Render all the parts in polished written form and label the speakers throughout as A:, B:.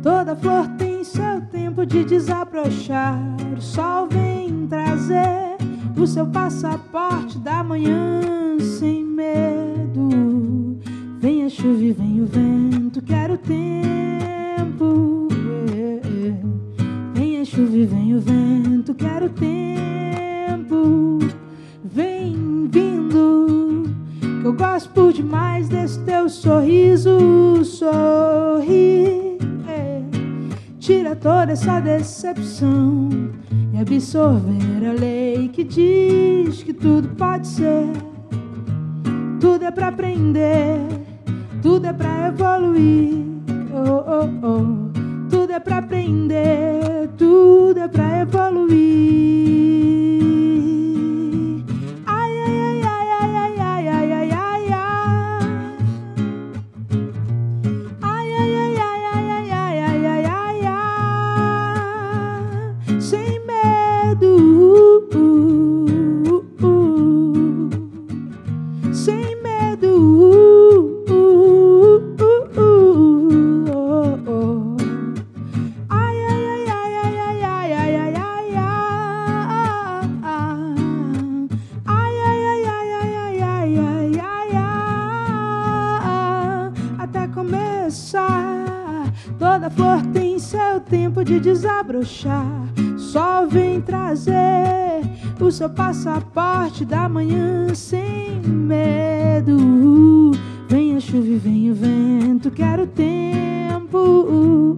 A: Toda flor tem seu tempo de desabrochar. O sol vem trazer o seu passaporte da manhã sem medo. Vem a chuva e vem o vento, quero tempo. Vem a chuva e vem o vento, quero tempo. Vem vindo, que eu gosto por demais desse teu sorriso. Sorri, tira toda essa decepção e absorver a lei que diz que tudo pode ser. Tudo é pra aprender, tudo é pra evoluir. Oh, oh, oh. Tudo é pra aprender, tudo é pra evoluir. Ai, ai, ai, ai, ai, ai, ai, ai, ai, ai. Ai, ai, ai, ai, ai, ai, ai, ai, ai, ai, ai. Sem medo. Sem medo. Ai, ai, ai, ai, ai, ai, ai, ai, ai, ai, ai. Ai, ai, ai, ai, ai, ai, ai, ai, ai, ai. Até começar, toda flor tem seu tempo de desabrochar. Sol vem trazer o seu passaporte da manhã sem medo. Vem a chuva e vem o vento, quero tempo.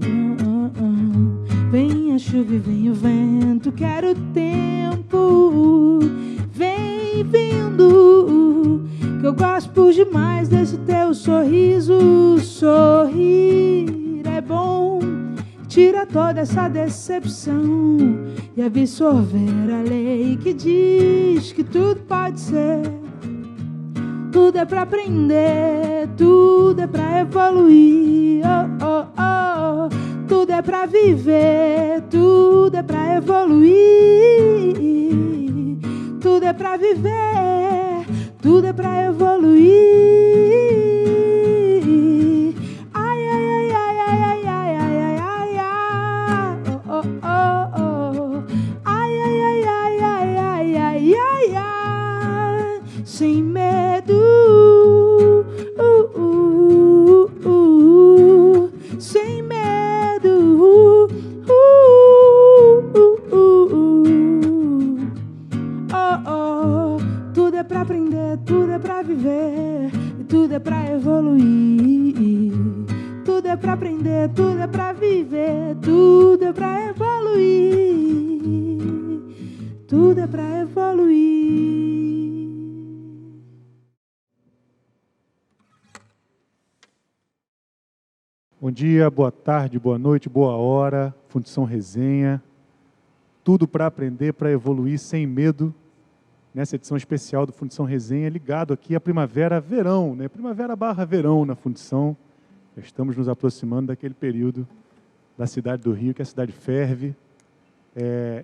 A: Vem a chuva e vem o vento, quero tempo. Vem vindo, que eu gosto por demais desse teu sorriso. Sorrir é bom, tira toda essa decepção e absorver a lei que diz que tudo pode ser. Tudo é pra aprender, tudo é pra evoluir. Oh, oh, oh. Tudo é pra viver, tudo é pra evoluir. Tudo é pra viver, tudo é pra evoluir. Ai, ai, ai, ai, ai, ai, ai, ai, ai, ai, ai. Oh, oh, oh. Ai, ai, ai, ai, ai, ai, ai, ai, ai. Sem medo. Sem medo. Oh, oh. Tudo é pra aprender, tudo é pra viver, e tudo é pra evoluir. Tudo é pra aprender, tudo é pra viver, tudo é pra evoluir. Tudo é pra evoluir.
B: Bom dia, boa tarde, boa noite, boa hora, Fundição Resenha. Tudo para aprender, para evoluir sem medo. Nessa edição especial do Fundição Resenha, ligado aqui à primavera-verão, né? Primavera/verão na Fundição. Já estamos nos aproximando daquele período da cidade do Rio, que a cidade ferve.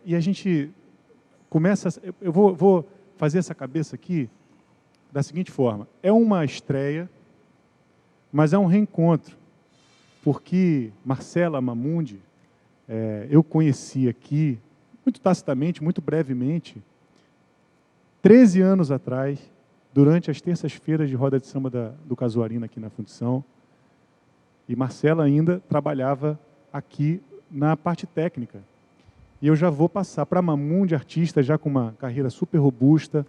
B: E a gente começa... Eu vou fazer essa cabeça aqui da seguinte forma. É uma estreia, mas é um reencontro. Porque Marcela Mamundi, eu conheci aqui, muito tacitamente, muito brevemente, 13 anos atrás, durante as terças-feiras de roda de samba do Casuarina aqui na Fundição. E Marcela ainda trabalhava aqui na parte técnica. E eu já vou passar para Mamundi, artista já com uma carreira super robusta,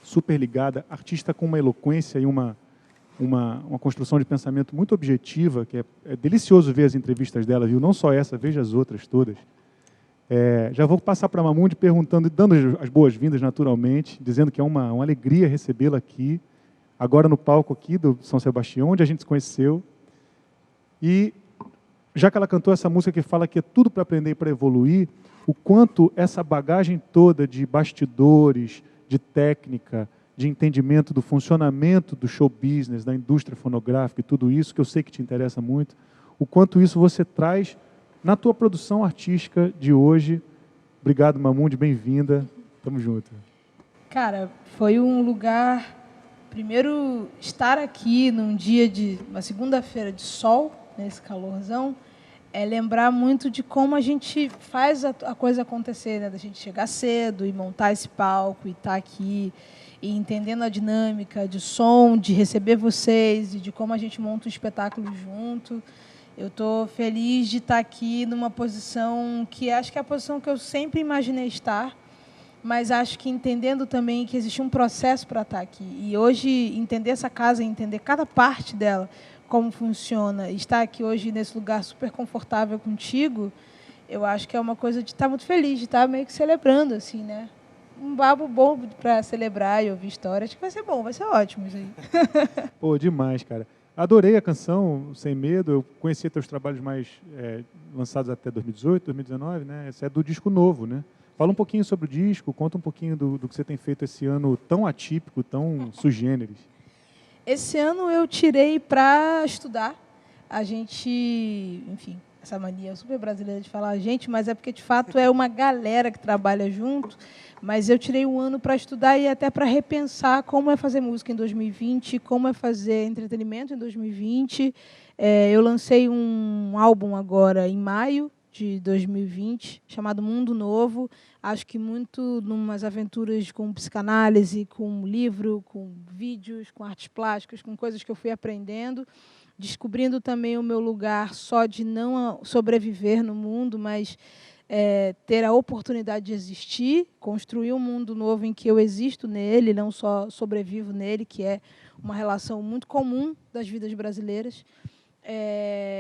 B: super ligada, artista com uma eloquência e uma construção de pensamento muito objetiva, que é delicioso ver as entrevistas dela, viu? Não só essa, veja as outras todas. Já vou passar para a Mamundi perguntando e dando as boas-vindas naturalmente, dizendo que é uma alegria recebê-la aqui, agora no palco aqui do São Sebastião, onde a gente se conheceu. E já que ela cantou essa música que fala que é tudo para aprender e para evoluir, o quanto essa bagagem toda de bastidores, de técnica, de entendimento do funcionamento do show business, da indústria fonográfica e tudo isso, que eu sei que te interessa muito, o quanto isso você traz na tua produção artística de hoje. Obrigado, Mamundi, bem-vinda. Tamo junto.
A: Cara, foi um lugar... Primeiro, estar aqui num dia de... uma segunda-feira de sol, nesse calorzão, é lembrar muito de como a gente faz a coisa acontecer, né? Da gente chegar cedo e montar esse palco e estar aqui e entendendo a dinâmica de som, de receber vocês e de como a gente monta um espetáculo junto. Eu estou feliz de estar aqui numa posição que acho que é a posição que eu sempre imaginei estar, mas acho que entendendo também que existe um processo para estar aqui. E hoje, entender essa casa, entender cada parte dela, como funciona, estar aqui hoje nesse lugar super confortável contigo, eu acho que é uma coisa de estar muito feliz, de estar meio que celebrando, assim, né? Um babo bom para celebrar e ouvir histórias. Acho que vai ser bom, vai ser ótimo isso aí.
B: Pô, demais, cara. Adorei a canção, Sem Medo. Eu conhecia teus trabalhos mais lançados até 2018, 2019, né? Esse é do disco novo, né? Fala um pouquinho sobre o disco, conta um pouquinho do que você tem feito esse ano tão atípico, tão sui generis.
A: Esse ano eu tirei para estudar. A gente, enfim, essa mania super brasileira de falar a gente, mas é porque, de fato, é uma galera que trabalha junto. Mas eu tirei um ano para estudar e até para repensar como é fazer música em 2020, como é fazer entretenimento em 2020. Eu lancei um álbum agora em maio de 2020, chamado Mundo Novo. Acho que muito numas aventuras com psicanálise, com livro, com vídeos, com artes plásticas, com coisas que eu fui aprendendo, descobrindo também o meu lugar só de não sobreviver no mundo, mas ter a oportunidade de existir, construir um mundo novo em que eu existo nele, não só sobrevivo nele, que é uma relação muito comum das vidas brasileiras.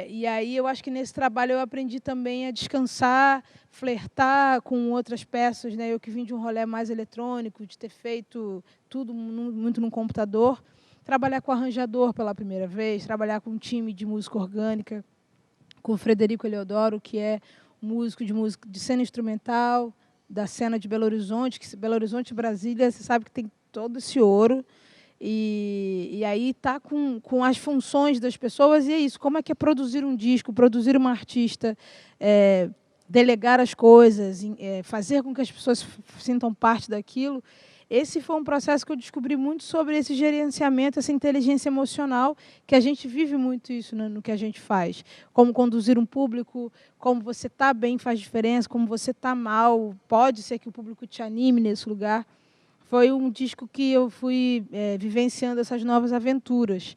A: E aí eu acho que nesse trabalho eu aprendi também a descansar, flertar com outras peças, né? Eu que vim de um rolê mais eletrônico, de ter feito tudo muito no computador, trabalhar com arranjador pela primeira vez, trabalhar com um time de música orgânica, com o Frederico Eleodoro, que é músico de cena instrumental, da cena de Belo Horizonte, que Belo Horizonte e Brasília, você sabe que tem todo esse ouro. E aí está com as funções das pessoas, e é isso, como é que é produzir um disco, produzir uma artista, delegar as coisas, fazer com que as pessoas sintam parte daquilo. Esse foi um processo que eu descobri muito sobre esse gerenciamento, essa inteligência emocional, que a gente vive muito isso no que a gente faz. Como conduzir um público, como você está bem faz diferença, como você está mal, pode ser que o público te anime nesse lugar. Foi um disco que eu fui vivenciando essas novas aventuras.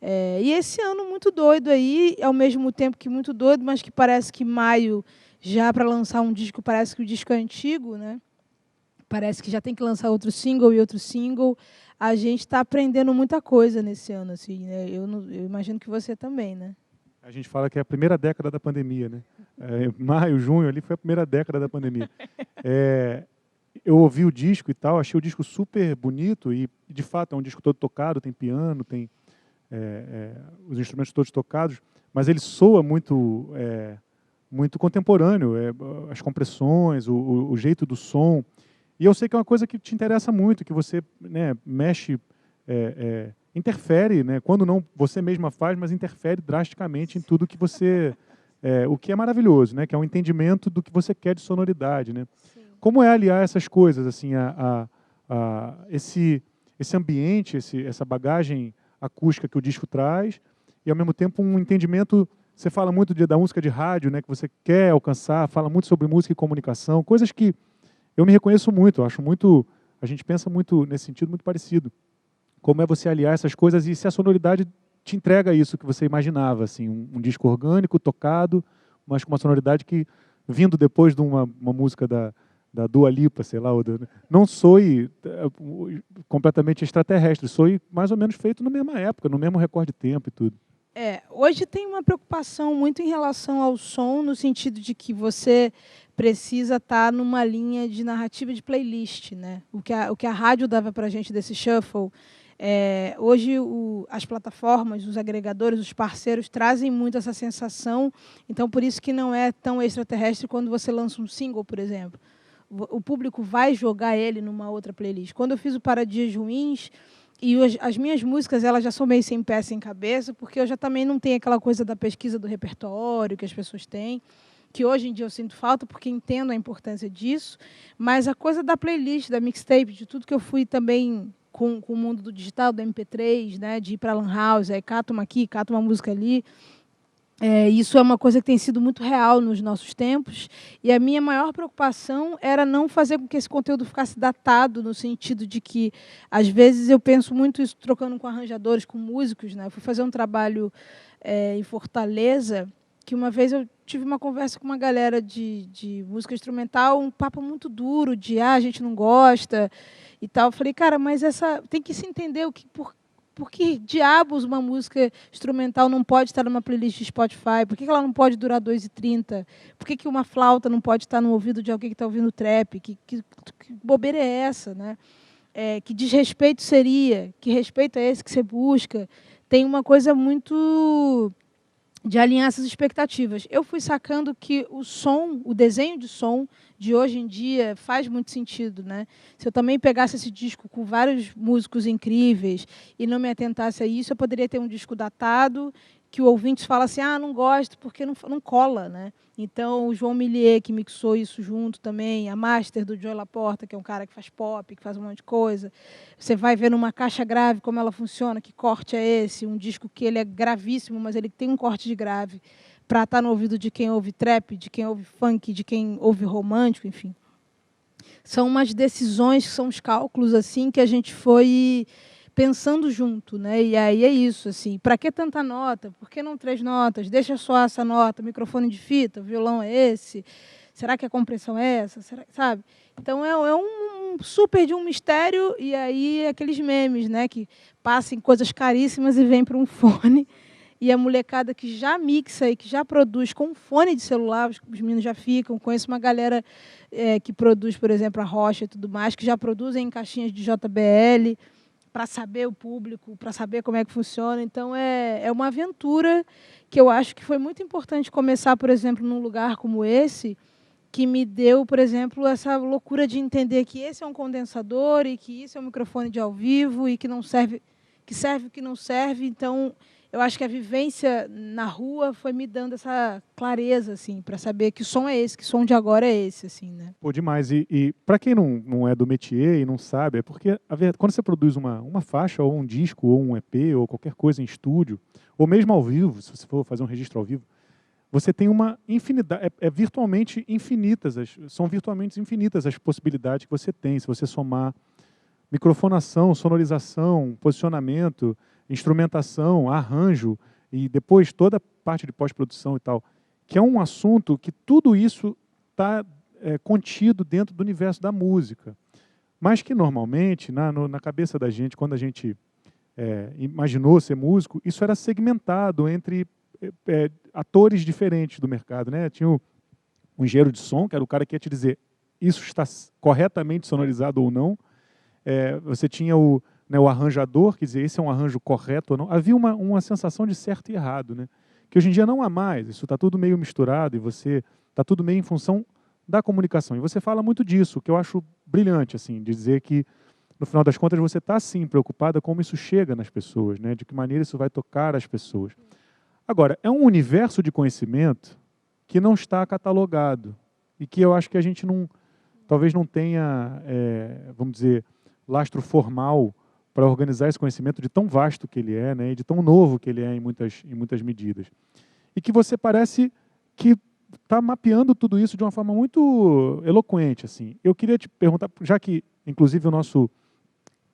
A: E esse ano muito doido aí, ao mesmo tempo que muito doido, mas que parece que maio, já para lançar um disco, parece que o disco é antigo, né? Parece que já tem que lançar outro single e outro single. A gente está aprendendo muita coisa nesse ano, assim, né? Eu imagino que você também, né?
B: A gente fala que é a primeira década da pandemia, né? Maio, junho ali foi a primeira década da pandemia. Eu ouvi o disco e tal, achei o disco super bonito e, de fato, é um disco todo tocado, tem piano, tem os instrumentos todos tocados, mas ele soa muito, muito contemporâneo, as compressões, o jeito do som. E eu sei que é uma coisa que te interessa muito, que você, né, mexe, interfere, né, quando não você mesma faz, mas interfere drasticamente em tudo que você... o que é maravilhoso, né, que é um entendimento do que você quer de sonoridade, né? Sim. Como é aliar essas coisas, assim, esse ambiente, essa bagagem acústica que o disco traz, e ao mesmo tempo um entendimento... Você fala muito da música de rádio, né, que você quer alcançar, fala muito sobre música e comunicação, coisas que eu me reconheço muito, acho muito... A gente pensa muito nesse sentido, muito parecido. Como é você aliar essas coisas e se a sonoridade te entrega isso que você imaginava, assim, um disco orgânico, tocado, mas com uma sonoridade que, vindo depois de uma música da Dua Lipa, sei lá, não soe completamente extraterrestre, soe mais ou menos feito na mesma época, no mesmo recorde de tempo e tudo.
A: Hoje tem uma preocupação muito em relação ao som, no sentido de que você precisa estar numa linha de narrativa de playlist, né? O que a rádio dava para a gente desse shuffle. Hoje as plataformas, os agregadores, os parceiros trazem muito essa sensação, então por isso que não é tão extraterrestre quando você lança um single, por exemplo. O público vai jogar ele numa outra playlist. Quando eu fiz o Para Dias Ruins, e as minhas músicas elas já são meio sem pé, sem cabeça, porque eu já também não tenho aquela coisa da pesquisa do repertório que as pessoas têm, que hoje em dia eu sinto falta, porque entendo a importância disso, mas a coisa da playlist, da mixtape, de tudo que eu fui também com o mundo do digital, do MP3, né, de ir para a Lan House, aí cata uma aqui, cata uma música ali, Isso é uma coisa que tem sido muito real nos nossos tempos, e a minha maior preocupação era não fazer com que esse conteúdo ficasse datado, no sentido de que, às vezes, eu penso muito isso trocando com arranjadores, com músicos, né? Eu fui fazer um trabalho em Fortaleza, que uma vez eu tive uma conversa com uma galera de música instrumental, um papo muito duro, de a gente não gosta e tal. Eu falei, cara, mas tem que se entender por que diabos uma música instrumental não pode estar numa playlist de Spotify? Por que ela não pode durar 2h30? Por que uma flauta não pode estar no ouvido de alguém que está ouvindo trap? Que bobeira é essa, né? Que desrespeito seria? Que respeito é esse que você busca? Tem uma coisa muito de alinhar essas expectativas. Eu fui sacando que o desenho de som de hoje em dia faz muito sentido, né? Se eu também pegasse esse disco com vários músicos incríveis e não me atentasse a isso, eu poderia ter um disco datado que o ouvinte fala assim, não gosto porque não cola, né? Então, o João Millier, que mixou isso junto também, a master do Joey Laporta, que é um cara que faz pop, que faz um monte de coisa. Você vai ver numa caixa grave como ela funciona, que corte é esse, um disco que ele é gravíssimo, mas ele tem um corte de grave para estar no ouvido de quem ouve trap, de quem ouve funk, de quem ouve romântico, enfim. São umas decisões, são uns cálculos assim que a gente foi pensando junto, né? E aí é isso, assim, para que tanta nota? Por que não 3 notas? Deixa só essa nota, microfone de fita, violão é esse? Será que a compressão é essa? Sabe? Então é um super de um mistério, e aí aqueles memes, né, que passam coisas caríssimas e vêm para um fone. E a molecada que já mixa e que já produz com fone de celular, os meninos já ficam. Conheço uma galera que produz, por exemplo, a Rocha e tudo mais, que já produzem em caixinhas de JBL, para saber o público, para saber como é que funciona. Então, é uma aventura que eu acho que foi muito importante começar, por exemplo, num lugar como esse, que me deu, por exemplo, essa loucura de entender que esse é um condensador e que isso é um microfone de ao vivo e que não serve, que serve o que não serve. Então, eu acho que a vivência na rua foi me dando essa clareza, assim, para saber que som é esse, que som de agora é esse, assim, né?
B: Pô, demais. E para quem não é do métier e não sabe, é porque quando você produz uma faixa, ou um disco, ou um EP, ou qualquer coisa em estúdio, ou mesmo ao vivo, se você for fazer um registro ao vivo, você tem uma infinidade, virtualmente infinitas, são virtualmente infinitas as possibilidades que você tem, se você somar microfonação, sonorização, posicionamento, instrumentação, arranjo, e depois toda a parte de pós-produção e tal, que é um assunto que tudo isso está contido dentro do universo da música. Mas que normalmente, na cabeça da gente, quando a gente imaginou ser músico, isso era segmentado entre atores diferentes do mercado, né? Tinha o engenheiro de som, que era o cara que ia te dizer isso está corretamente sonorizado ou não. Você tinha o arranjador, que dizia esse é um arranjo correto ou não. Havia uma sensação de certo e errado, né? Que hoje em dia não há mais. Isso está tudo meio misturado e está tudo meio em função da comunicação. E você fala muito disso, que eu acho brilhante, assim, de dizer que no final das contas você está sim preocupada como isso chega nas pessoas, né? De que maneira isso vai tocar as pessoas. Agora, é um universo de conhecimento que não está catalogado e que eu acho que a gente talvez não tenha, vamos dizer, lastro formal para organizar esse conhecimento de tão vasto que ele é, né, e de tão novo que ele é em muitas medidas. E que você parece que está mapeando tudo isso de uma forma muito eloquente, assim. Eu queria te perguntar, já que, inclusive,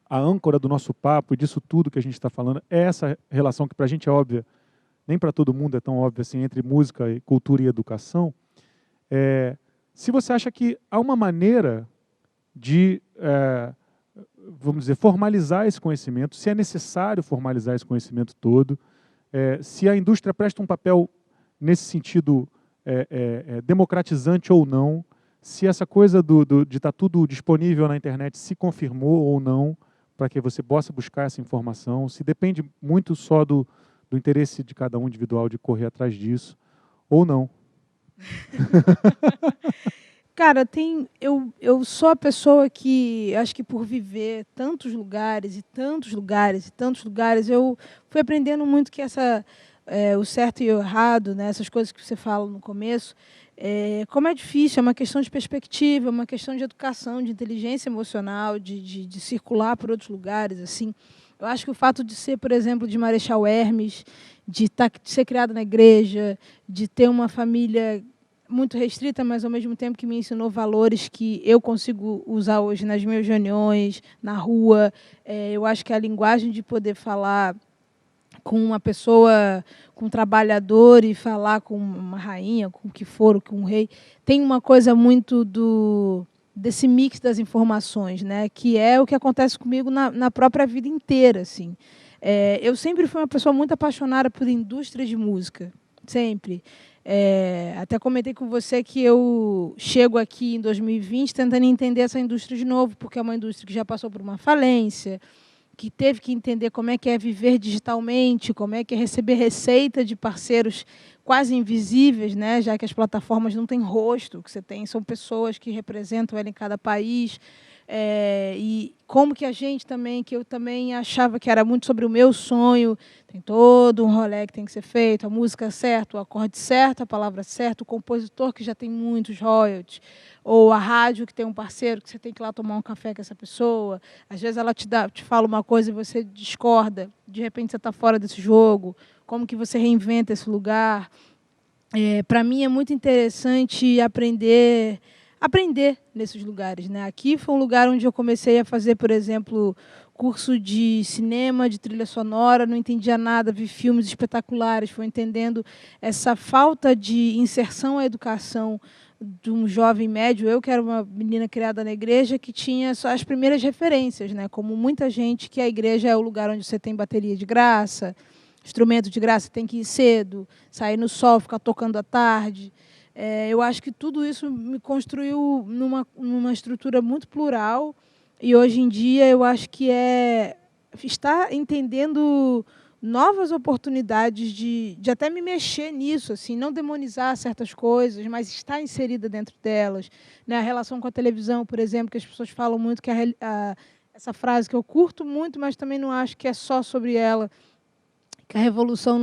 B: a âncora do nosso papo e disso tudo que a gente está falando é essa relação que para a gente é óbvia, nem para todo mundo é tão óbvia assim, entre música, cultura e educação, se você acha que há uma maneira de, vamos dizer, formalizar esse conhecimento, se é necessário formalizar esse conhecimento todo, se a indústria presta um papel nesse sentido democratizante ou não, se essa coisa de estar tudo disponível na internet se confirmou ou não, para que você possa buscar essa informação, se depende muito só do interesse de cada um individual de correr atrás disso, ou não.
A: Cara, eu sou a pessoa que, acho que por viver tantos lugares, e tantos lugares, e tantos lugares, eu fui aprendendo muito que o certo e o errado, né, essas coisas que você fala no começo, como é difícil, é uma questão de perspectiva, é uma questão de educação, de inteligência emocional, de circular por outros lugares, assim. Eu acho que o fato de ser, por exemplo, de Marechal Hermes, de ser criada na igreja, de ter uma família muito restrita, mas ao mesmo tempo que me ensinou valores que eu consigo usar hoje nas minhas reuniões, na rua. Eu acho que a linguagem de poder falar com uma pessoa, com um trabalhador e falar com uma rainha, com o que for, com um rei, tem uma coisa muito desse mix das informações, né? Que é o que acontece comigo na própria vida inteira, assim. Eu sempre fui uma pessoa muito apaixonada por indústria de música, sempre. Até comentei com você que eu chego aqui em 2020 tentando entender essa indústria de novo, porque é uma indústria que já passou por uma falência, que teve que entender como é que é viver digitalmente, como é que é receber receita de parceiros quase invisíveis, né? Já que as plataformas não têm rosto, o que você tem são pessoas que representam ela em cada país. E como que a gente também, que eu também achava que era muito sobre o meu sonho, tem todo um rolê que tem que ser feito, a música certa, o acorde certo, a palavra certa, o compositor que já tem muitos royalties, ou a rádio que tem um parceiro que você tem que ir lá tomar um café com essa pessoa. Às vezes ela te fala uma coisa e você discorda, de repente você está fora desse jogo, como que você reinventa esse lugar. Para mim é muito interessante aprender nesses lugares, né? Aqui foi um lugar onde eu comecei a fazer, por exemplo, curso de cinema, de trilha sonora, não entendia nada, vi filmes espetaculares, fui entendendo essa falta de inserção à educação de um jovem médio. Eu, que era uma menina criada na igreja, que tinha só as primeiras referências, né? Como muita gente, que a igreja é o lugar onde você tem bateria de graça, instrumento de graça, tem que ir cedo, sair no sol, ficar tocando à tarde. Eu acho que tudo isso me construiu numa estrutura muito plural, e hoje em dia eu acho que estar entendendo novas oportunidades de até me mexer nisso, assim, não demonizar certas coisas, mas estar inserida dentro delas, né? A relação com a televisão, por exemplo, que as pessoas falam muito, que essa frase que eu curto muito, mas também não acho que é só sobre ela, que a revolução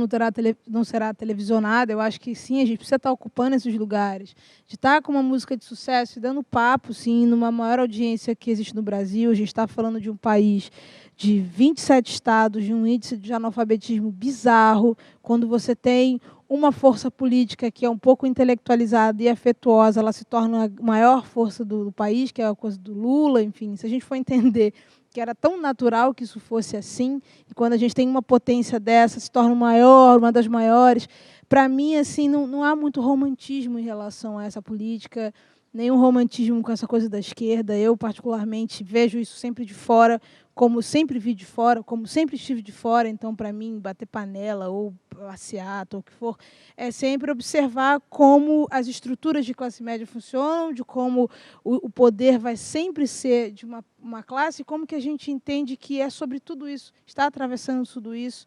A: não será televisionada. Eu acho que sim, a gente precisa estar ocupando esses lugares, de estar com uma música de sucesso e dando papo, sim, numa maior audiência que existe no Brasil. A gente está falando de um país de 27 estados, de um índice de analfabetismo bizarro, quando você tem uma força política que é um pouco intelectualizada e afetuosa, ela se torna a maior força do país, que é a coisa do Lula. Enfim, se a gente for entender que era tão natural que isso fosse assim, e quando a gente tem uma potência dessa, se torna maior, uma das maiores. Para mim, assim, não há muito romantismo em relação a essa política, nenhum romantismo com essa coisa da esquerda. Eu, particularmente, vejo isso sempre de fora, como sempre vi de fora, como sempre estive de fora. Então, para mim, bater panela ou passeata ou o que for, é sempre observar como as estruturas de classe média funcionam, de como o poder vai sempre ser de uma classe, como que a gente entende que é sobre tudo isso, está atravessando tudo isso.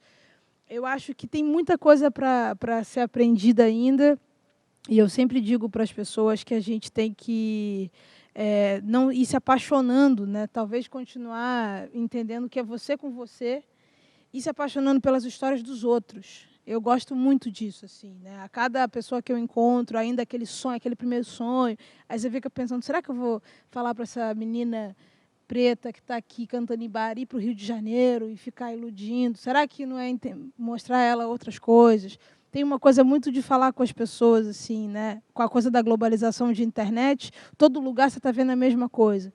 A: Eu acho que tem muita coisa para ser aprendida ainda, e eu sempre digo para as pessoas que a gente tem que não ir se apaixonando, né? Talvez continuar entendendo que é você com você e se apaixonando pelas histórias dos outros. Eu gosto muito disso, assim, né? A cada pessoa que eu encontro, ainda aquele sonho, aquele primeiro sonho, aí você fica pensando, será que eu vou falar para essa menina preta que está aqui cantando em bar, ir para o Rio de Janeiro e ficar iludindo? Será que não é mostrar a ela outras coisas? Tem uma coisa muito de falar com as pessoas, assim, né? Com a coisa da globalização de internet, todo lugar você está vendo a mesma coisa.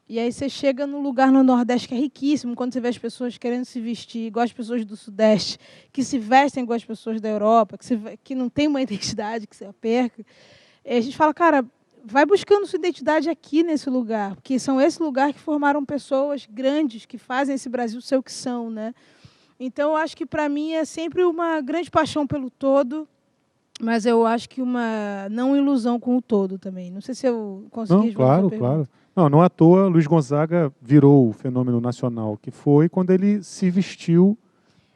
A: E aí você chega num lugar no Nordeste que é riquíssimo, quando você vê as pessoas querendo se vestir igual as pessoas do Sudeste, que se vestem igual as pessoas da Europa, que não tem uma identidade, que você perca. E a gente fala, cara, vai buscando sua identidade aqui nesse lugar, porque são esse lugar que formaram pessoas grandes, que fazem esse Brasil ser o que são, né? Então, eu acho que, para mim, é sempre uma grande paixão pelo todo, mas eu acho que uma não ilusão com o todo também. Não sei se eu consegui responder a sua pergunta.
B: Claro. Não à toa, Luiz Gonzaga virou o fenômeno nacional que foi quando ele se vestiu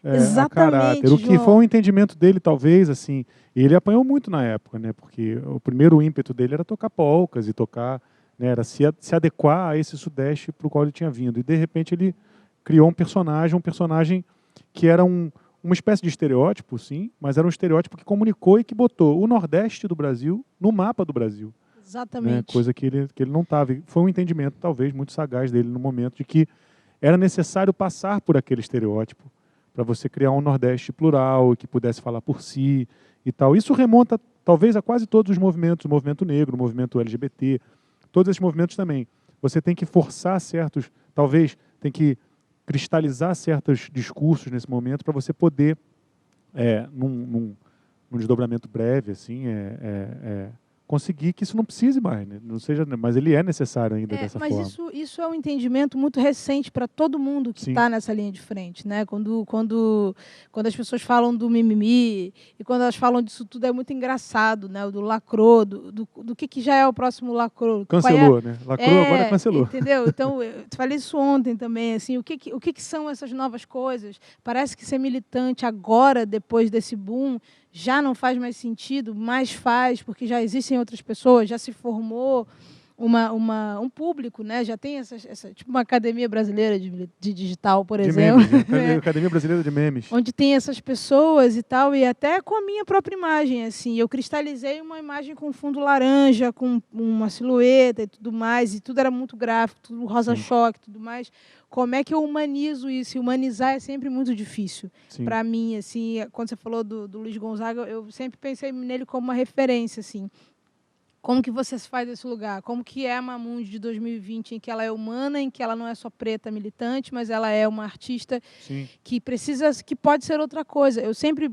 B: a caráter. O que foi um entendimento dele, talvez, assim. Ele apanhou muito na época, né? Porque o primeiro ímpeto dele era tocar polcas e tocar, né, era se adequar a esse Sudeste para o qual ele tinha vindo. E, de repente, ele criou um personagem que era uma espécie de estereótipo, sim, mas era um estereótipo que comunicou e que botou o Nordeste do Brasil no mapa do Brasil.
A: Exatamente.
B: Né? Coisa que ele não estava. Foi um entendimento, talvez, muito sagaz dele no momento de que era necessário passar por aquele estereótipo para você criar um Nordeste plural, que pudesse falar por si e tal. Isso remonta, talvez, a quase todos os movimentos, o movimento negro, o movimento LGBT, todos esses movimentos também. Você tem que forçar certos, talvez, tem que cristalizar certos discursos nesse momento para você poder, num desdobramento breve, assim, conseguir que isso não precise mais, né? Não seja, mas ele é necessário ainda dessa forma.
A: Mas isso é um entendimento muito recente para todo mundo que está nessa linha de frente, né? Quando as pessoas falam do mimimi e quando elas falam disso tudo é muito engraçado, né? Do lacrou, do que já é o próximo lacrou.
B: Cancelou, né? Lacrou, agora cancelou.
A: Entendeu? Então, eu falei isso ontem também, assim, o que são essas novas coisas? Parece que ser militante agora, depois desse boom, já não faz mais sentido, mas faz, porque já existem outras pessoas, já se formou um público, né? Já tem essa tipo uma academia brasileira de digital, por exemplo.
B: Memes, né? Academia Brasileira de Memes.
A: Onde tem essas pessoas e tal, e até com a minha própria imagem, assim. Eu cristalizei uma imagem com fundo laranja, com uma silhueta e tudo mais, e tudo era muito gráfico, tudo rosa-choque e tudo mais. Como é que eu humanizo isso? E humanizar é sempre muito difícil para mim, assim. Quando você falou do Luiz Gonzaga, eu sempre pensei nele como uma referência, assim. Como que você se faz desse lugar? Como que é a Mamundi de 2020, em que ela é humana, em que ela não é só preta militante, mas ela é uma artista que pode ser outra coisa. Eu sempre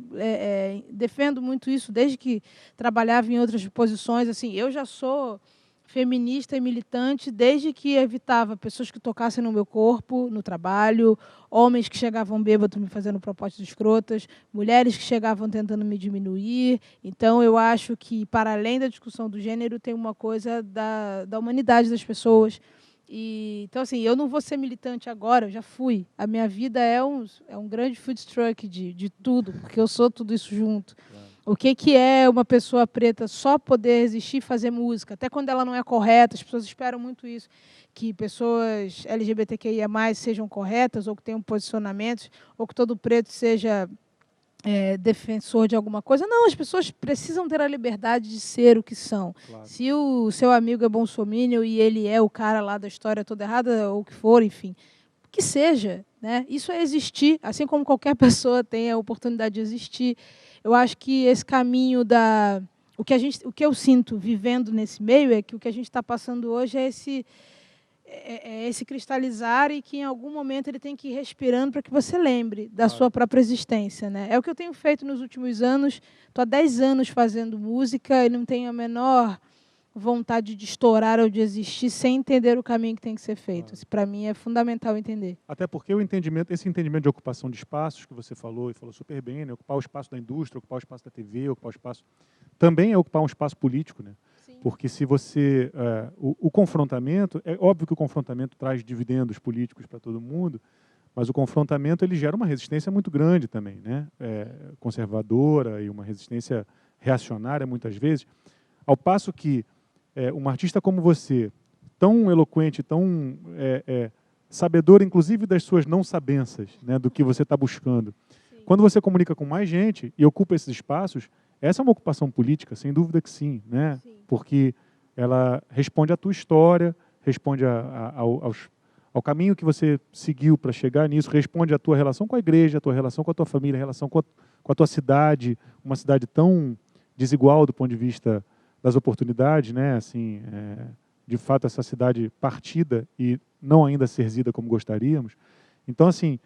A: defendo muito isso, desde que trabalhava em outras posições. Assim, eu já sou feminista e militante desde que evitava pessoas que tocassem no meu corpo, no trabalho, homens que chegavam bêbados me fazendo propostas escrotas, mulheres que chegavam tentando me diminuir. Então, eu acho que, para além da discussão do gênero, tem uma coisa da humanidade das pessoas. Então, assim, eu não vou ser militante agora, eu já fui. A minha vida é um grande food truck de tudo, porque eu sou tudo isso junto. O que é uma pessoa preta só poder existir e fazer música? Até quando ela não é correta, as pessoas esperam muito isso, que pessoas LGBTQIA+, sejam corretas, ou que tenham posicionamentos, ou que todo preto seja defensor de alguma coisa. Não, as pessoas precisam ter a liberdade de ser o que são. Claro. Se o seu amigo é bolsominion e ele é o cara lá da história toda errada, ou o que for, enfim, que seja, né? Isso é existir, assim como qualquer pessoa tem a oportunidade de existir. Eu acho que esse caminho o que eu sinto vivendo nesse meio é que o que a gente está passando hoje é esse cristalizar e que em algum momento ele tem que ir respirando para que você lembre da sua própria existência, né? É o que eu tenho feito nos últimos anos. Estou há 10 anos fazendo música e não tenho a menor vontade de estourar ou de existir sem entender o caminho que tem que ser feito. Para mim é fundamental entender.
B: Até porque esse entendimento de ocupação de espaços que você falou, e falou super bem, né? Ocupar o espaço da indústria, ocupar o espaço da TV, ocupar o espaço... Também é ocupar um espaço político, né? Sim. Porque se você... o confrontamento... É óbvio que o confrontamento traz dividendos políticos para todo mundo, mas o confrontamento ele gera uma resistência muito grande também, né? Conservadora e uma resistência reacionária, muitas vezes. Ao passo que uma artista como você, tão eloquente, tão sabedora, inclusive, das suas não-sabenças, né, do que você está buscando. Sim. Quando você comunica com mais gente e ocupa esses espaços, essa é uma ocupação política, sem dúvida que sim, né? Sim. Porque ela responde à tua história, responde ao caminho que você seguiu para chegar nisso, responde à tua relação com a igreja, à tua relação com a tua família, a relação com a tua cidade, uma cidade tão desigual do ponto de vista das oportunidades, né? Assim, de fato, essa cidade partida e não ainda serzida como gostaríamos. Então, assim,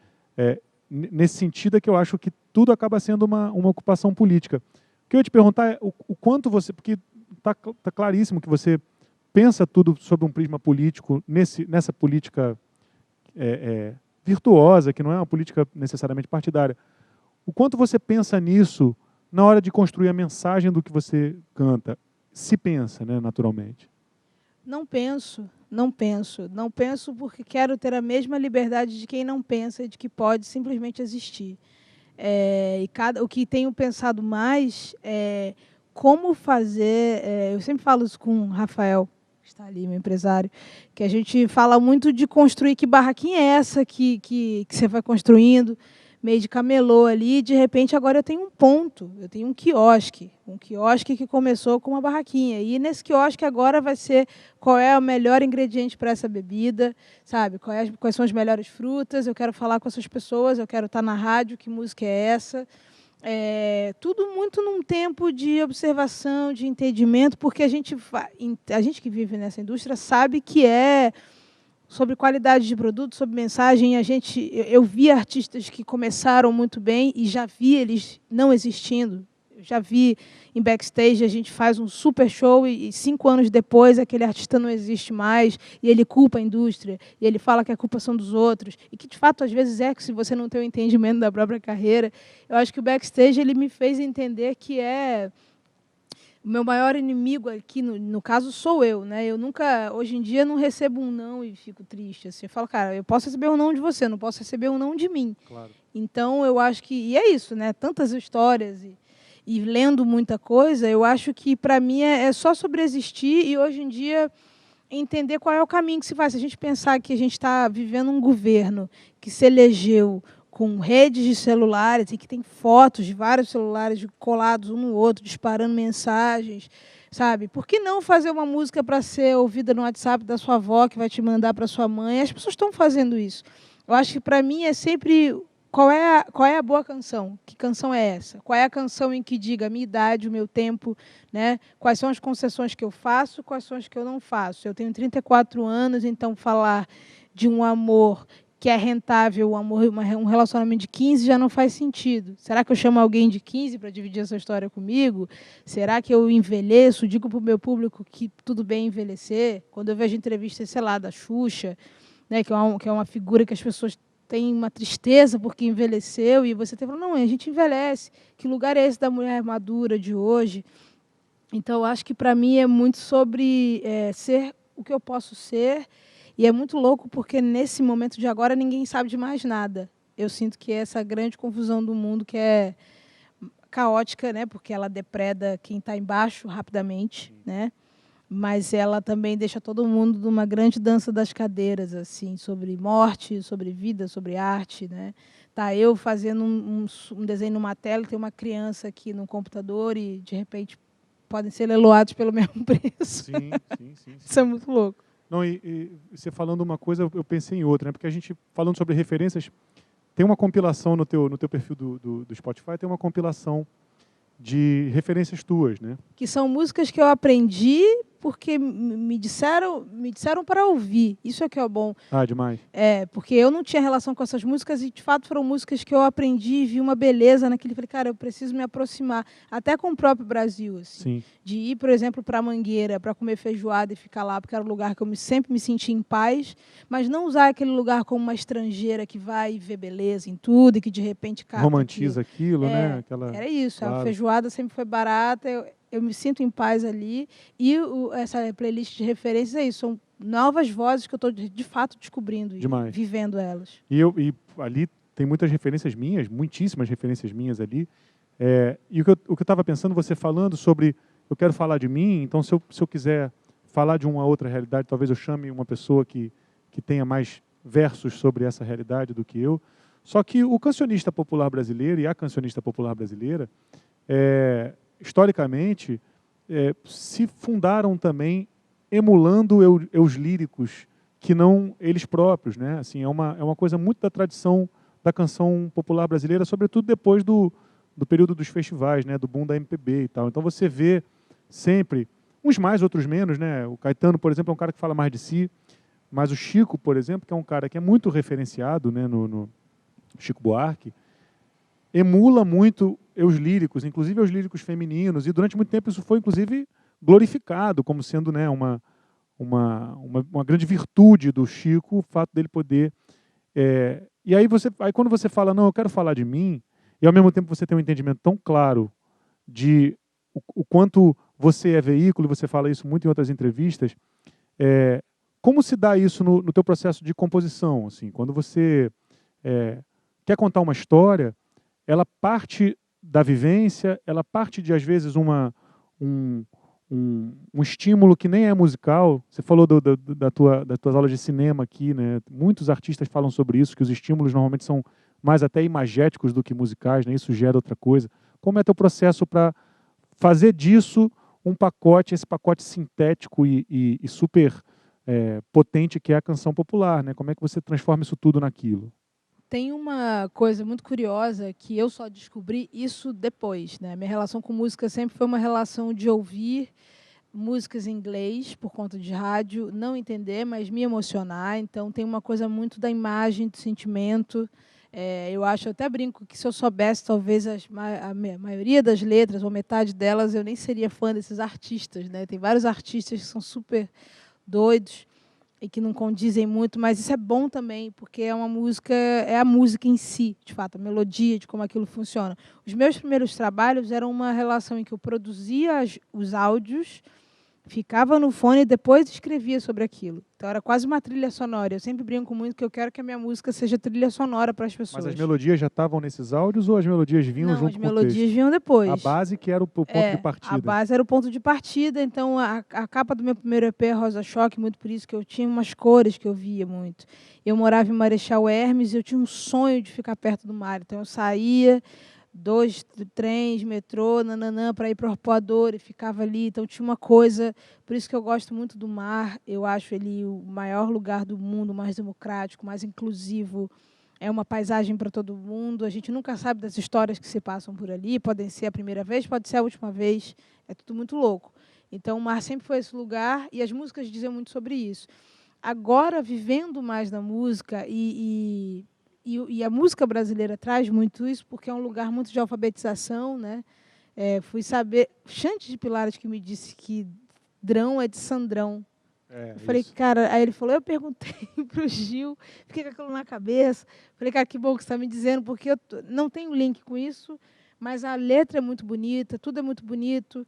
B: nesse sentido é que eu acho que tudo acaba sendo uma ocupação política. O que eu ia te perguntar é o quanto você... Porque está claríssimo que você pensa tudo sobre um prisma político, nessa política virtuosa, que não é uma política necessariamente partidária. O quanto você pensa nisso na hora de construir a mensagem do que você canta? Se pensa, né, naturalmente.
A: Não penso porque quero ter a mesma liberdade de quem não pensa e de que pode simplesmente existir. O que tenho pensado mais é como fazer... eu sempre falo isso com o Rafael, que está ali, meu empresário, que a gente fala muito de construir que barraquinha é essa que você vai construindo, meio de camelô ali, e de repente agora eu tenho um ponto, eu tenho um quiosque que começou com uma barraquinha. E nesse quiosque agora vai ser qual é o melhor ingrediente para essa bebida, sabe? Quais são as melhores frutas, eu quero falar com essas pessoas, eu quero estar na rádio, que música é essa? Tudo muito num tempo de observação, de entendimento, porque a gente que vive nessa indústria sabe que é sobre qualidade de produto, sobre mensagem. Eu vi artistas que começaram muito bem e já vi eles não existindo. Eu já vi em backstage, a gente faz um super show e 5 anos depois aquele artista não existe mais e ele culpa a indústria e ele fala que a culpa são dos outros e que, de fato, às vezes que se você não tem o entendimento da própria carreira. Eu acho que o backstage ele me fez entender que o meu maior inimigo aqui, no caso, sou eu, né? Eu nunca, hoje em dia, não recebo um não e fico triste. Assim, eu falo, cara, eu posso receber um não de você, não posso receber um não de mim.
B: Claro.
A: Então, eu acho que... E é isso, né? Tantas histórias e lendo muita coisa, eu acho que, para mim, é só sobre existir e, hoje em dia, entender qual é o caminho que se faz. Se a gente pensar que a gente está vivendo um governo que se elegeu com redes de celulares e que tem fotos de vários celulares colados um no outro, disparando mensagens, sabe? Por que não fazer uma música para ser ouvida no WhatsApp da sua avó, que vai te mandar para sua mãe? As pessoas estão fazendo isso. Eu acho que, para mim, é sempre... Qual é a boa canção? Que canção é essa? Qual é a canção em que diga a minha idade, o meu tempo, né? Quais são as concessões que eu faço, quais são as que eu não faço? Eu tenho 34 anos, então falar de um amor que é rentável, um relacionamento de 15 já não faz sentido. Será que eu chamo alguém de 15 para dividir essa história comigo? Será que eu envelheço? Digo para o meu público que tudo bem envelhecer? Quando eu vejo entrevistas, sei lá, da Xuxa, né, que é uma figura que as pessoas têm uma tristeza porque envelheceu, e você tem falando, não, a gente envelhece. Que lugar é esse da mulher madura de hoje? Então, eu acho que, para mim, é muito sobre ser o que eu posso ser. E é muito louco porque, nesse momento de agora, ninguém sabe de mais nada. Eu sinto que essa grande confusão do mundo, que é caótica, né, porque ela depreda quem está embaixo rapidamente, né, mas ela também deixa todo mundo numa grande dança das cadeiras, assim, sobre morte, sobre vida, sobre arte, né. Tá eu fazendo um desenho numa tela, tem uma criança aqui no computador e, de repente, podem ser leiloados pelo mesmo preço.
B: Sim.
A: Isso é muito louco.
B: Não, e você falando uma coisa, eu pensei em outra, né? Porque a gente, falando sobre referências, tem uma compilação no teu perfil do Spotify, tem uma compilação de referências tuas, né?
A: Que são músicas que eu aprendi porque me disseram para ouvir. Isso é que é bom.
B: Ah, demais.
A: Porque eu não tinha relação com essas músicas e, de fato, foram músicas que eu aprendi e vi uma beleza naquele. Falei, cara, eu preciso me aproximar. Até com o próprio Brasil, assim.
B: Sim.
A: De ir, por exemplo, para a Mangueira, para comer feijoada e ficar lá, porque era um lugar que eu sempre me senti em paz, mas não usar aquele lugar como uma estrangeira que vai ver beleza em tudo e que, de repente, capta
B: Romantiza aquilo, né?
A: Era isso.
B: Claro.
A: A feijoada sempre foi barata, eu me sinto em paz ali. E essa playlist de referências é isso. São novas vozes que eu estou, de fato, descobrindo
B: Demais.
A: E vivendo elas.
B: E ali tem muitas referências minhas, muitíssimas referências minhas ali. E o que eu estava pensando, você falando sobre... Eu quero falar de mim, então se eu quiser falar de uma outra realidade, talvez eu chame uma pessoa que tenha mais versos sobre essa realidade do que eu. Só que o cancionista popular brasileiro e a cancionista popular brasileira, historicamente, se fundaram também emulando os líricos, que não eles próprios, né? Assim, é uma coisa muito da tradição da canção popular brasileira, sobretudo depois do período dos festivais, né? Do boom da MPB e tal. Então você vê sempre, uns mais, outros menos, né? O Caetano, por exemplo, é um cara que fala mais de si, mas o Chico, por exemplo, que é um cara que é muito referenciado, né? No Chico Buarque, emula muito os líricos, inclusive os líricos femininos, e durante muito tempo isso foi, inclusive, glorificado como sendo, né, uma grande virtude do Chico, o fato dele poder... E aí quando você fala, não, eu quero falar de mim, e ao mesmo tempo você tem um entendimento tão claro de o quanto você é veículo, e você fala isso muito em outras entrevistas, como se dá isso no teu processo de composição? Assim, quando você quer contar uma história, ela parte da vivência, ela parte de, às vezes, um estímulo que nem é musical. Você falou das tuas aulas de cinema aqui, né? Muitos artistas falam sobre isso, que os estímulos normalmente são mais até imagéticos do que musicais, né? Isso gera outra coisa. Como é teu processo para fazer disso um pacote, esse pacote sintético e super potente que é a canção popular, né? Como é que você transforma isso tudo naquilo?
A: Tem uma coisa muito curiosa que eu só descobri isso depois, né? Minha relação com música sempre foi uma relação de ouvir músicas em inglês por conta de rádio, não entender, mas me emocionar. Então tem uma coisa muito da imagem, do sentimento. Eu acho, eu até brinco que se eu soubesse talvez a maioria das letras ou metade delas, eu nem seria fã desses artistas, né? Tem vários artistas que são super doidos e que não condizem muito, mas isso é bom também, porque é uma música, é a música em si, de fato, a melodia, de como aquilo funciona. Os meus primeiros trabalhos eram uma relação em que eu produzia os áudios, ficava no fone e depois escrevia sobre aquilo. Então era quase uma trilha sonora. Eu sempre brinco muito que eu quero que a minha música seja trilha sonora para as pessoas.
B: Mas as melodias já estavam nesses áudios ou as melodias vinham
A: Não,
B: junto
A: as
B: com o texto?
A: melodias vinham depois.
B: A base que era o ponto de partida.
A: A base era o ponto de partida, então a capa do meu primeiro EP é Rosa Choque, muito por isso que eu tinha umas cores que eu via muito. Eu morava em Marechal Hermes e eu tinha um sonho de ficar perto do mar, então eu saía 2 trens, metrô, nananã, para ir para o Arpoador e ficava ali, então tinha uma coisa, por isso que eu gosto muito do mar, eu acho ele o maior lugar do mundo, mais democrático, mais inclusivo. É uma paisagem para todo mundo. A gente nunca sabe das histórias que se passam por ali. Podem ser a primeira vez, pode ser a última vez. É tudo muito louco. Então, o mar sempre foi esse lugar e as músicas dizem muito sobre isso. Agora, vivendo mais na música, e a música brasileira traz muito isso, porque é um lugar muito de alfabetização, né? Fui saber... Xande de Pilares que me disse que drão é de Sandrão. Eu falei, cara, aí ele falou, eu perguntei para o Gil, fiquei com aquilo na cabeça. Falei, cara, que bom que você está me dizendo, porque eu não tenho link com isso, mas a letra é muito bonita, tudo é muito bonito.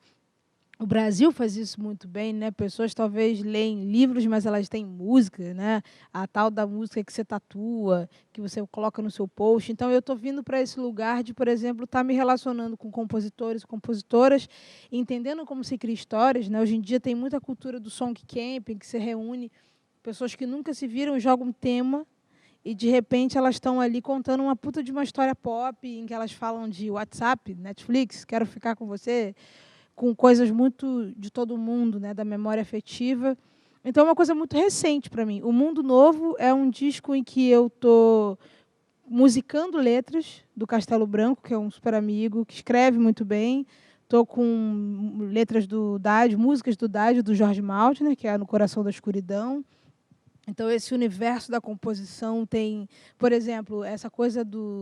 A: O Brasil faz isso muito bem, né? Pessoas talvez leem livros, mas elas têm música, né? A tal da música que você tatua, que você coloca no seu post. Então, eu estou vindo para esse lugar de, por exemplo, estar me relacionando com compositores e compositoras, entendendo como se cria histórias, né? Hoje em dia tem muita cultura do song camping, que se reúne pessoas que nunca se viram e jogam um tema e, de repente, elas estão ali contando uma puta de uma história pop, em que elas falam de WhatsApp, Netflix, quero ficar com você, com coisas muito de todo mundo, né, da memória afetiva. Então, é uma coisa muito recente para mim. O Mundo Novo é um disco em que eu estou musicando letras do Castelo Branco, que é um super amigo, que escreve muito bem. Estou com letras do Dádio, músicas do Dádio, do Jorge Maltner, que é No Coração da Escuridão. Então, esse universo da composição tem, por exemplo, essa coisa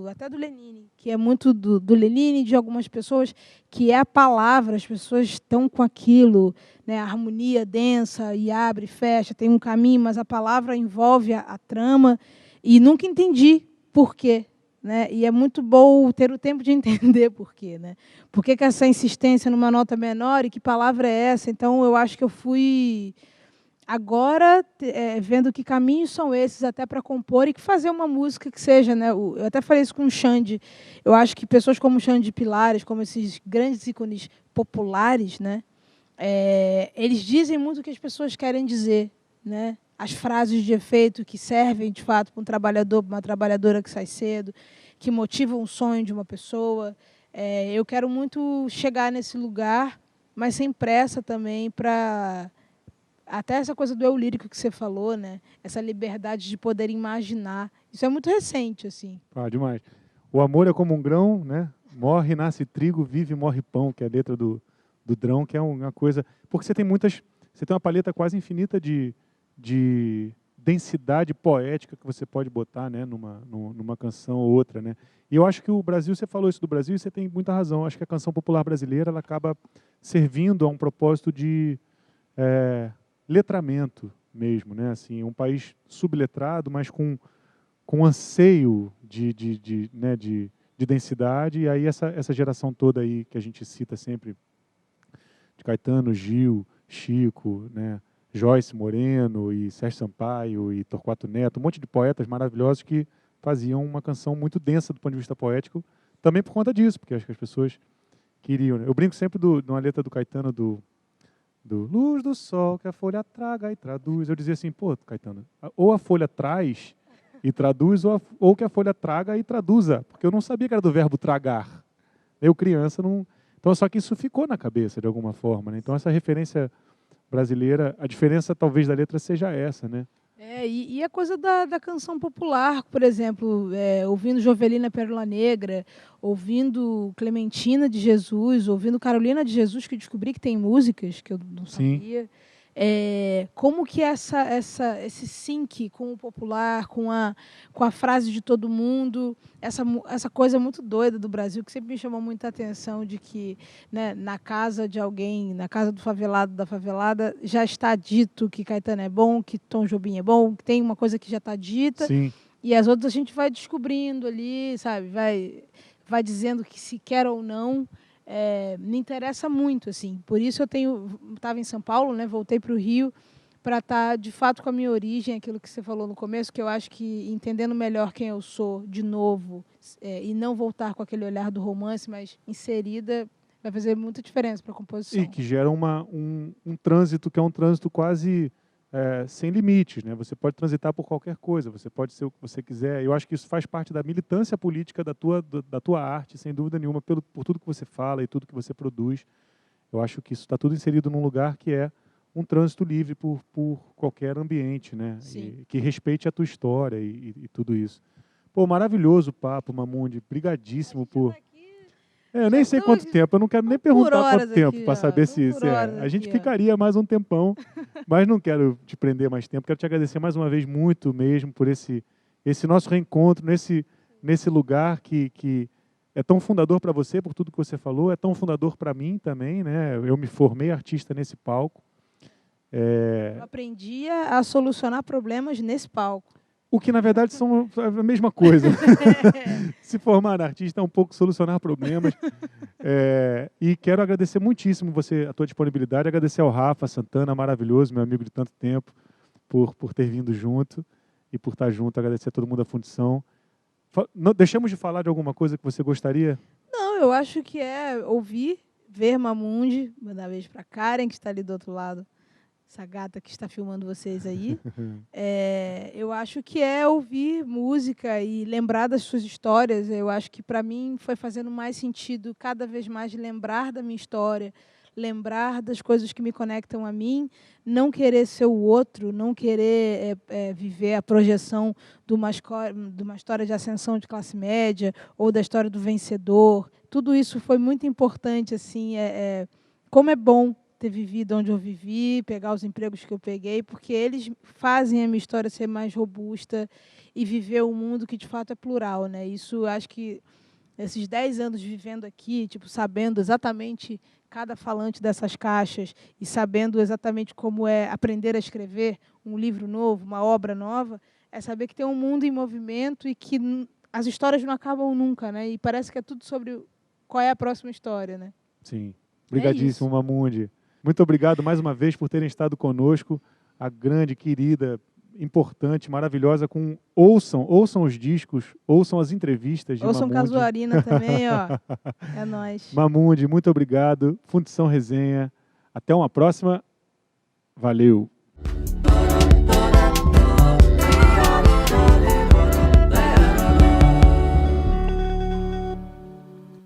A: até do Lenine, que é muito do Lenine, de algumas pessoas, que é a palavra, as pessoas estão com aquilo, né, a harmonia densa, e abre e fecha, tem um caminho, mas a palavra envolve a trama, e nunca entendi por quê. Né? E é muito bom ter o tempo de entender por quê. Né? Por que essa insistência numa nota menor e que palavra é essa? Então, eu acho que eu fui... Agora, vendo que caminhos são esses até para compor e que fazer uma música que seja... Né, eu até falei isso com o Xande. Eu acho que pessoas como o Xande de Pilares, como esses grandes ícones populares, né, eles dizem muito o que as pessoas querem dizer. Né? As frases de efeito que servem, de fato, para um trabalhador, para uma trabalhadora que sai cedo, que motivam o sonho de uma pessoa. Eu quero muito chegar nesse lugar, mas sem pressa também para... Até essa coisa do eu lírico que você falou, né? Essa liberdade de poder imaginar. Isso é muito recente, assim.
B: Demais. O amor é como um grão, né? Morre, nasce trigo, vive, morre pão, que é a letra do Drão, que é uma coisa... Porque você tem uma paleta quase infinita de densidade poética que você pode botar, né, numa canção ou outra, né? E eu acho que o Brasil, você falou isso do Brasil e você tem muita razão. Eu acho que a canção popular brasileira ela acaba servindo a um propósito de... letramento mesmo, né? Assim, um país subletrado, mas com anseio de densidade. E aí essa geração toda aí que a gente cita sempre, de Caetano, Gil, Chico, né? Joyce Moreno e Sérgio Sampaio e Torquato Neto, um monte de poetas maravilhosos que faziam uma canção muito densa do ponto de vista poético, também por conta disso, porque acho que as pessoas queriam. Né? Eu brinco sempre de uma letra do Caetano do luz do sol que a folha traga e traduz. Eu dizia assim, pô, Caetano, ou a folha traz e traduz, ou que a Folha traga e traduza, porque eu não sabia que era do verbo tragar. Eu, criança, não... Então, só que isso ficou na cabeça, de alguma forma, né? Então, essa referência brasileira, a diferença, talvez, da letra seja essa, né?
A: E a coisa da canção popular, por exemplo, ouvindo Jovelina Pérola Negra, ouvindo Clementina de Jesus, ouvindo Carolina de Jesus, que descobri que tem músicas que eu não sabia. Como que esse sync com o popular, com a frase de todo mundo, essa coisa muito doida do Brasil, que sempre me chamou muita atenção, de que, né, na casa de alguém, na casa do favelado, da favelada, já está dito que Caetano é bom, que Tom Jobim é bom, que tem uma coisa que já está dita.
B: Sim.
A: E as outras a gente vai descobrindo ali, sabe? Vai dizendo que se quer ou não. Me interessa muito, assim. Por isso eu estava em São Paulo, né? Voltei para o Rio para estar, de fato, com a minha origem, aquilo que você falou no começo, que eu acho que entendendo melhor quem eu sou, de novo, e não voltar com aquele olhar do romance, mas inserida, vai fazer muita diferença para a composição.
B: E que gera um trânsito que é um trânsito quase sem limites, né? Você pode transitar por qualquer coisa, você pode ser o que você quiser. Eu acho que isso faz parte da militância política da tua arte, sem dúvida nenhuma, por tudo que você fala e tudo que você produz. Eu acho que isso está tudo inserido num lugar que é um trânsito livre por qualquer ambiente, né? E que respeite a tua história e tudo isso. Pô, maravilhoso o papo, Mamundi. Brigadíssimo por... eu nem sei quanto tempo, eu não quero nem perguntar quanto tempo para saber se a gente ficaria mais um tempão, mas não quero te prender mais tempo. Quero te agradecer mais uma vez muito mesmo por esse nosso reencontro nesse lugar que é tão fundador para você, por tudo que você falou, é tão fundador para mim também, né? Eu me formei artista nesse palco.
A: Eu aprendi a solucionar problemas nesse palco.
B: O que, na verdade, são a mesma coisa. Se formar artista é um pouco solucionar problemas. E quero agradecer muitíssimo a tua disponibilidade, agradecer ao Rafa Santana, maravilhoso, meu amigo de tanto tempo, por ter vindo junto e por estar junto. Agradecer a todo mundo da Fundição. Deixamos de falar de alguma coisa que você gostaria?
A: Não, eu acho que é ouvir, ver Mamundi, mandar beijo para Karen, que está ali do outro lado, essa gata que está filmando vocês aí. Eu acho que é ouvir música e lembrar das suas histórias. Eu acho que, para mim, foi fazendo mais sentido cada vez mais lembrar da minha história, lembrar das coisas que me conectam a mim, não querer ser o outro, não querer viver a projeção de uma história de ascensão de classe média ou da história do vencedor. Tudo isso foi muito importante, assim, como é bom ter vivido onde eu vivi, pegar os empregos que eu peguei, porque eles fazem a minha história ser mais robusta e viver um mundo que, de fato, é plural, né? Isso, acho que, esses 10 anos vivendo aqui, tipo, sabendo exatamente cada falante dessas caixas e sabendo exatamente como é aprender a escrever um livro novo, uma obra nova, é saber que tem um mundo em movimento e que as histórias não acabam nunca, né? E parece que é tudo sobre qual é a próxima história, né?
B: Sim. Obrigadíssimo, Mamundi. Muito obrigado mais uma vez por terem estado conosco, a grande, querida, importante, maravilhosa, ouçam os discos, ouçam as entrevistas de Mamundi.
A: Ouçam Casuarina também, ó. É nóis.
B: Mamundi, muito obrigado. Fundição Resenha. Até uma próxima. Valeu.